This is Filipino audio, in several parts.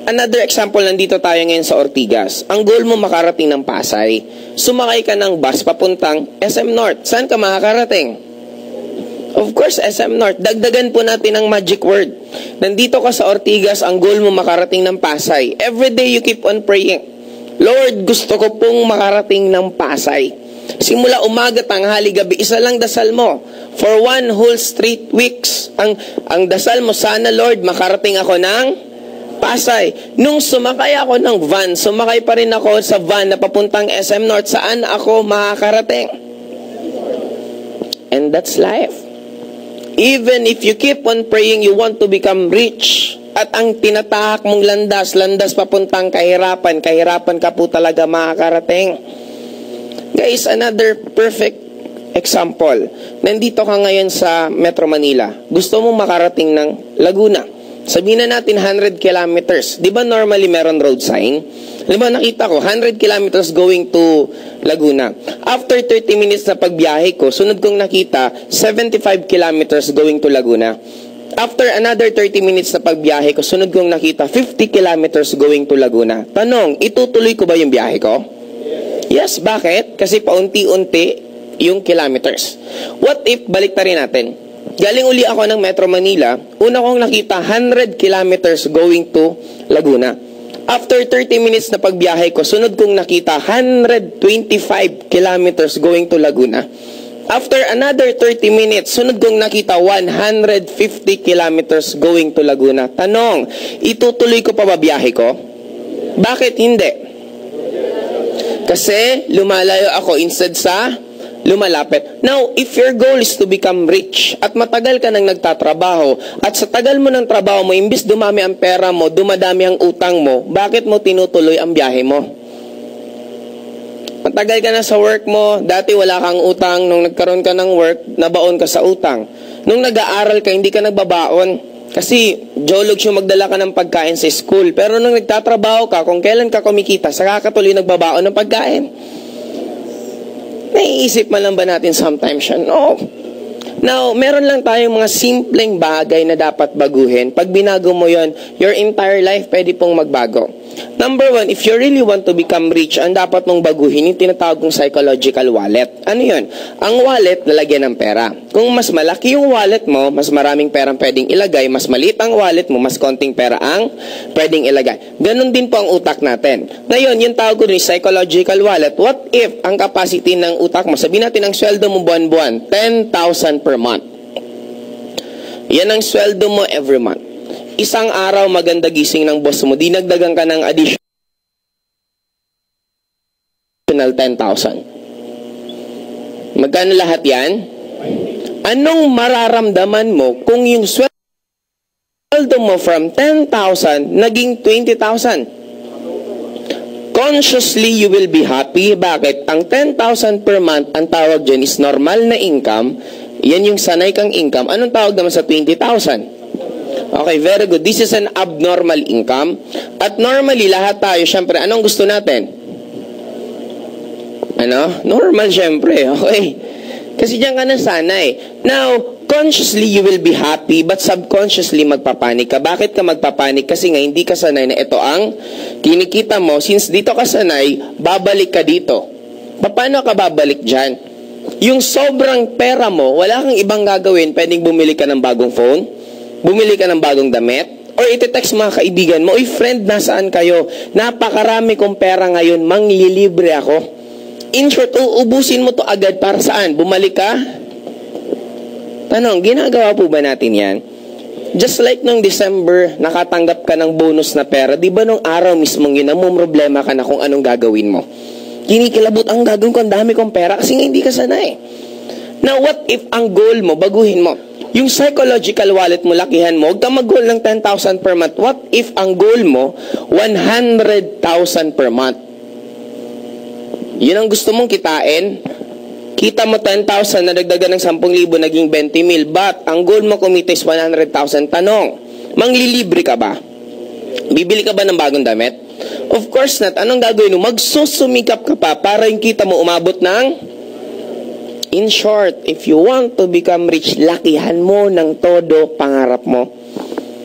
Another example, nandito tayo ngayon sa Ortigas. Ang goal mo makarating ng Pasay. Sumakay ka ng bus papuntang SM North. Saan ka makakarating? Of course, SM North. Dagdagan po natin ang magic word. Nandito ka sa Ortigas, ang goal mo makarating ng Pasay. Every day you keep on praying, Lord, gusto ko pong makarating ng Pasay. Simula umaga, tanghali, gabi, isa lang dasal mo. For 1 whole straight weeks. Ang dasal mo, sana Lord, makarating ako ng Pasay. Nung sumakay ako ng van, sumakay pa rin ako sa van na papuntang SM North, saan ako makakarating? And that's life. Even if you keep on praying, you want to become rich, at ang tinatahak mong landas papuntang kahirapan ka po talaga makakarating. Guys, another perfect example. Nandito ka ngayon sa Metro Manila. Gusto mong makarating ng Laguna. Sabihin na natin 100 kilometers. Di ba normally meron road sign? Di ba nakita ko, 100 kilometers going to Laguna. After 30 minutes na pagbiyahe ko, sunod kong nakita, 75 kilometers going to Laguna. After another 30 minutes na pagbiyahe ko, sunod kong nakita, 50 kilometers going to Laguna. Tanong, itutuloy ko ba yung biyahe ko? Yes, bakit? Kasi paunti-unti yung kilometers. What if, balik rin natin, galing uli ako ng Metro Manila, una kong nakita 100 kilometers going to Laguna. After 30 minutes na pagbiyahe ko, sunod kong nakita 125 kilometers going to Laguna. After another 30 minutes, sunod kong nakita 150 kilometers going to Laguna. Tanong, itutuloy ko pa ba biyahe ko? Bakit hindi? Kasi lumalayo ako instead sa lumalapit. Now, if your goal is to become rich at matagal ka nang nagtatrabaho at sa tagal mo ng trabaho mo, imbis dumami ang pera mo, dumadami ang utang mo, bakit mo tinutuloy ang biyahe mo? Matagal ka na sa work mo, dati wala kang utang, nung nagkaroon ka ng work, nabaon ka sa utang. Nung nag-aaral ka, hindi ka nagbabaon. Kasi jologs yung magdala ka ng pagkain sa school. Pero nung nagtatrabaho ka, kung kailan ka kumikita, saka ka tuloy nagbabaon ng pagkain. Naiisip man lang ba natin sometimes yan? No. Now, meron lang tayong mga simpleng bagay na dapat baguhin. Pag binago mo yon, your entire life pwede pong magbago. Number 1, if you really want to become rich, ang dapat mong baguhin yung tinatawag kong psychological wallet. Ano yun? Ang wallet, lalagyan ng pera. Kung mas malaki yung wallet mo, mas maraming perang pwedeng ilagay. Mas maliit ang wallet mo, mas konting pera ang pwedeng ilagay. Ganon din po ang utak natin. Ngayon, yung tawag ko rin psychological wallet. What if ang capacity ng utak mo, sabihin natin ang sweldo mo buwan-buwan, 10,000 per month. Yan ang sweldo mo every month. Isang araw maganda gising ng boss mo, dinagdagan ka ng additional 10,000. Magkano lahat yan? Anong mararamdaman mo kung yung sweldo mo from 10,000 naging 20,000? Consciously, you will be happy. Bakit? Ang 10,000 per month, ang tawag dyan is normal na income. Yan yung sanay kang income. Anong tawag naman sa 20,000? Okay, very good. This is an abnormal income. At normally, lahat tayo, syempre, anong gusto natin? Ano? Normal, syempre. Okay. Kasi diyan ka nasanay. Now, consciously, you will be happy, but subconsciously, magpapanik ka. Bakit ka magpapanik? Kasi nga, hindi ka sanay na ito ang kinikita mo. Since dito ka sanay, babalik ka dito. Paano ka babalik dyan? Yung sobrang pera mo, wala kang ibang gagawin. Pwedeng bumili ka ng bagong phone, bumili ka ng bagong damit, or iti-text mga kaibigan mo, "Uy, friend, nasaan kayo? Napakarami kong pera ngayon, manglilibre ako." In short, uubusin mo to agad para saan? Bumalik ka? Tanong, ginagawa po ba natin yan? Just like nung December, nakatanggap ka ng bonus na pera, di ba nung araw mismong yun, namumroblema ka na kung anong gagawin mo? Kinikilabot ang gagawin ko, ang dami kong pera, kasi nga hindi ka sanay. Now, what if ang goal mo, baguhin mo? Yung psychological wallet mo, lakihan mo, huwag kang mag-goal ng 10,000 per month. What if ang goal mo, 100,000 per month? Yun ang gusto mong kitain. Kita mo 10,000, nadagdagan ng 10,000, naging 20,000. But, ang goal mo kumita is 100,000. Tanong, manglilibre ka ba? Bibili ka ba ng bagong damit? Of course not. Anong gagawin mo? Magsusumikap ka pa para yung kita mo umabot ng... In short, if you want to become rich, lakihan mo ng todo pangarap mo.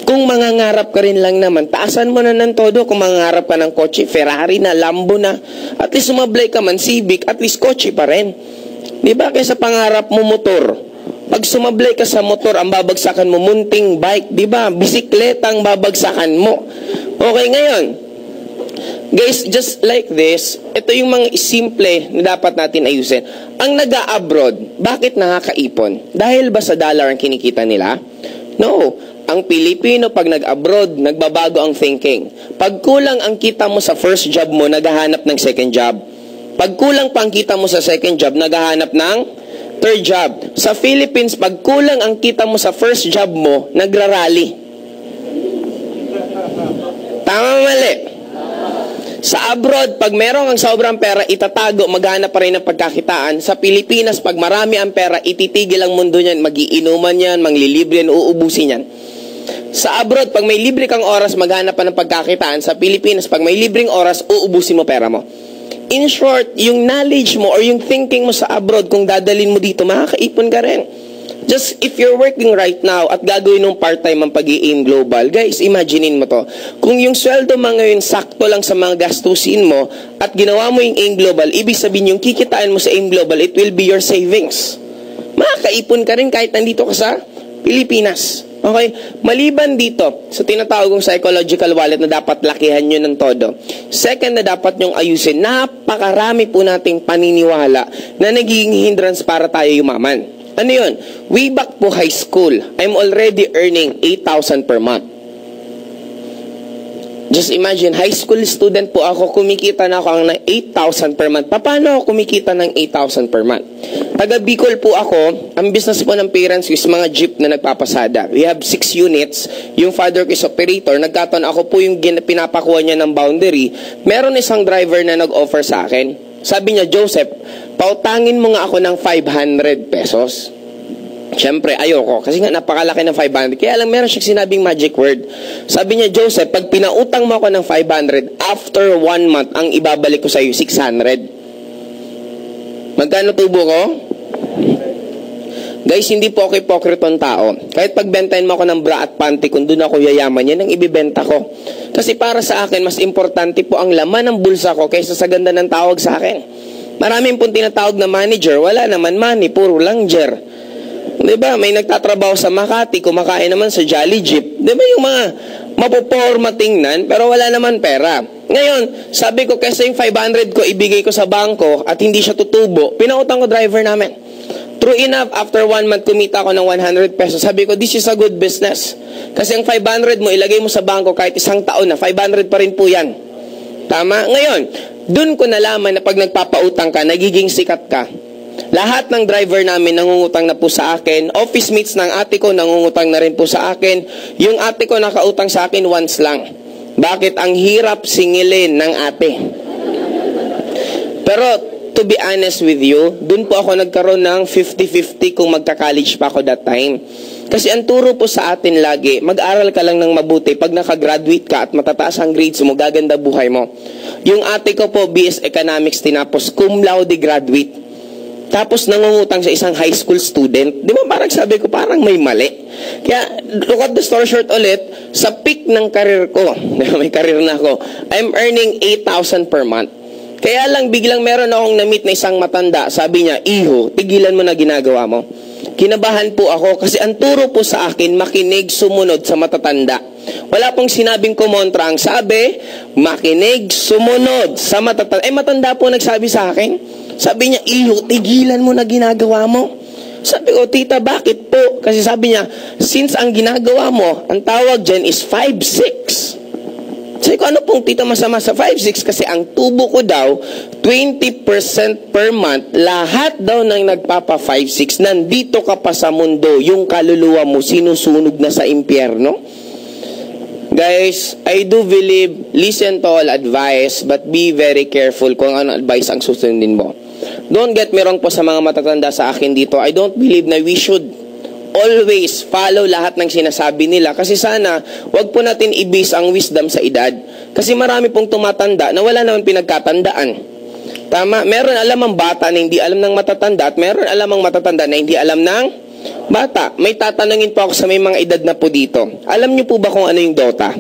Kung mangangarap ka rin lang naman, taasan mo na ng todo. Kung mangangarap ka ng kotse, Ferrari na, Lambo na, at least sumablay ka man, Civic, at least kotse pa rin. Di ba? Kaysa pangarap mo motor. Pag sumablay ka sa motor, ang babagsakan mo, munting bike, di ba? Bisikleta ang babagsakan mo. Okay, ngayon, guys, just like this, ito yung mga simple na dapat natin ayusin. Ang nag-a-abroad, bakit nakakaipon? Dahil ba sa dollar ang kinikita nila? No. Ang Pilipino, pag nag-abroad, nagbabago ang thinking. Pag kulang ang kita mo sa first job mo, naghahanap ng second job. Pag kulang pa ang kita mo sa second job, naghahanap ng third job. Sa Philippines, pag kulang ang kita mo sa first job mo, nagrarally. Tama mali? Sa abroad, pag merong ang sobrang pera, itatago, maghanap pa rin ng pagkakitaan. Sa Pilipinas, pag marami ang pera, ititigil ang mundo niyan, magiinuman yan, manglilibre yan, uubusin yan. Sa abroad, pag may libre kang oras, maghanap pa ng pagkakitaan. Sa Pilipinas, pag may libreng oras, uubusin mo pera mo. In short, yung knowledge mo or yung thinking mo sa abroad, kung dadalin mo dito, makakaipon ka rin. Just if you're working right now at gagawin ng part-time ang pag-i-aim global, guys, imaginein mo to. Kung yung sweldo mo ngayon sakto lang sa mga gastusin mo at ginawa mo yung aim global, ibig sabihin yung kikitain mo sa aim global, it will be your savings. Makakaipon ka rin kahit nandito ka sa Pilipinas. Okay? Maliban dito sa tinatawag kong psychological wallet na dapat lakihan nyo ng todo. Second na dapat nyong ayusin, napakarami po nating paniniwala na nagiging hindrance para tayo yumaman. Ano yun? Way back po high school, I'm already earning 8,000 per month. Just imagine, high school student po ako, kumikita na ako ng 8,000 per month. Paano ako kumikita ng 8,000 per month? Taga Bicol po ako, ang business po ng parents is mga jeep na nagpapasada. We have 6 units. Yung father ko is operator. Nagkataon ako po yung pinapakuha niya ng boundary. Meron isang driver na nag-offer sa akin. Sabi niya, Joseph, pautangin mo nga ako ng 500 pesos. Siyempre, ayoko. Kasi nga napakalaki ng 500. Kaya lang meron siyang sinabing magic word. Sabi niya, Joseph, pag pinautang mo ako ng 500, after 1 month, ang ibabalik ko sa iyo, 600. Magkano tubo ko? Guys, hindi po ako hipokritong tao. Kahit pagbentahin mo ako ng bra at panty, kung doon ako yayaman, yan ang ibibenta ko. Kasi para sa akin, mas importante po ang laman ng bulsa ko kaysa sa ganda ng tawag sa akin. Maraming pong tinatawag na manager, wala naman money, puro lang jer. Diba? May nagtatrabaho sa Makati, kumakain naman sa Jolly Jeep. Diba yung mga mapoporma tingnan, pero wala naman pera. Ngayon, sabi ko, kaysa yung 500 ko, ibigay ko sa bangko at hindi siya tutubo, pinautang ko driver namin. True enough, after 1 month, kumita ako ng 100 pesos. Sabi ko, this is a good business. Kasi ang 500 mo, ilagay mo sa bangko kahit isang taon na, 500 pa rin po yan. Tama? Ngayon, dun ko nalaman na pag nagpapautang ka, nagiging sikat ka. Lahat ng driver namin nangungutang na po sa akin. Office mates ng ate ko nangungutang na rin po sa akin. Yung ate ko nakautang sa akin once lang. Bakit? Ang hirap singilin ng ate. Pero to be honest with you, dun po ako nagkaroon ng 50-50 kung magka-college pa ako that time. Kasi ang turo po sa atin lagi, mag-aral ka lang ng mabuti. Pag nakagraduate ka at matataas ang grades mo, gaganda buhay mo. Yung ate ko po, BS Economics, tinapos cum laude graduate. Tapos nangungutang sa isang high school student. Di ba parang sabi ko, parang may mali. Kaya, look at the story short ulit, sa peak ng karir ko, may karir na ako, I'm earning 8,000 per month. Kaya lang, biglang meron akong na-meet na isang matanda. Sabi niya, Iho, tigilan mo na ginagawa mo. Kinabahan po ako kasi ang turo po sa akin, makinig, sumunod sa matatanda. Wala pong sinabing kumontra. Ang sabi, makinig, sumunod sa matatanda. Matanda po nagsabi sa akin. Sabi niya, Iho, tigilan mo na ginagawa mo. Sabi ko, tita, bakit po? Kasi sabi niya, since ang ginagawa mo, ang tawag dyan is 5-6. Sabi ko, ano pong tita masama sa 5-6? Kasi ang tubo ko daw, 20% per month, lahat daw ng nagpapa 5-6, nandito ka pa sa mundo, yung kaluluwa mo, sinusunog na sa impyerno. Guys, I do believe, listen to all advice, but be very careful kung ano advice ang susundin mo. Don't get me wrong po sa mga matatanda sa akin dito. I don't believe na we should always follow lahat ng sinasabi nila. Kasi sana, wag po natin i-base ang wisdom sa edad. Kasi marami pong tumatanda na wala naman pinagkatandaan. Tama? Meron alam ang bata na hindi alam ng matatanda at meron alam ang matatanda na hindi alam ng Bata, may tatanungin po ako sa may mga edad na po dito. Alam niyo po ba kung ano yung Dota?